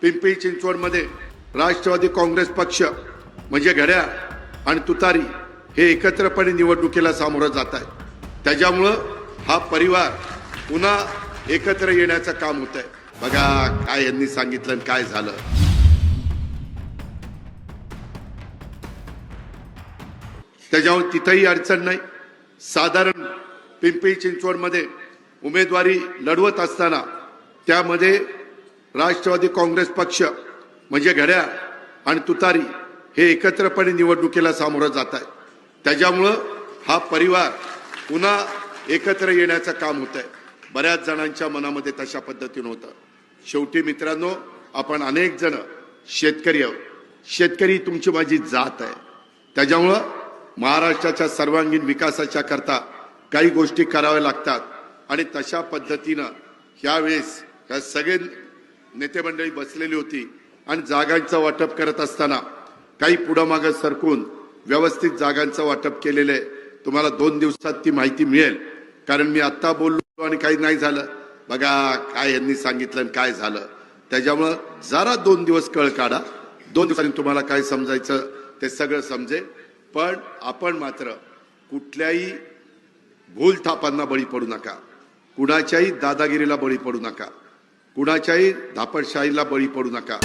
पिंपरी चिंचवडमध्ये राष्ट्रवादी काँग्रेस पक्ष म्हणजे घड्याळ आणि तुतारी हे एकत्रपणे निवडणुकीला सामोरं जात आहे। त्याच्यामुळं हा परिवार पुन्हा एकत्र येण्याचं काम होत आहे। बघा काय यांनी सांगितलं आणि काय झालं। त्याच्यामुळे तिथेही अडचण नाही। साधारण पिंपरी चिंचवडमध्ये उमेदवारी लढवत असताना त्यामध्ये राष्ट्रवादी काँग्रेस पक्ष म्हणजे घड्याळ आणि तुतारी हे एकत्रपणे निवडणुकीला सामोरं जात आहे। त्याच्यामुळं हा परिवार पुन्हा एकत्र येण्याचं काम होत आहे। बऱ्याच जणांच्या मनामध्ये तशा पद्धतीनं होतं। शेवटी मित्रांनो, आपण अनेक जण शेतकरी आहोत। शेतकरी तुमची माझी जात आहे। त्याच्यामुळं महाराष्ट्राच्या सर्वांगीण विकासाच्या करता काही गोष्टी कराव्या लागतात आणि तशा पद्धतीनं यावेळेस या सगळे नेते मंडळी बसलेली होती आणि जागांचं वाटप करत असताना काही पुढं मागं सरकून व्यवस्थित जागांचं वाटप केलेलं आहे। तुम्हाला 2 दिवसात ती माहिती मिळेल, कारण मी आता बोललो आणि काही नाही झालं। बघा काय यांनी सांगितलं आणि काय झालं। त्याच्यामुळं जरा 2 दिवस कळ काढा। 2 दिवसांनी तुम्हाला काय समजायचं ते सगळं समजेल। पण आपण मात्र कुठल्याही भूल थापांना बळी पडू नका, कुणाच्याही दादागिरीला बळी पडू नका, कुणाच्याही धापटशाहीला बळी पडू नका।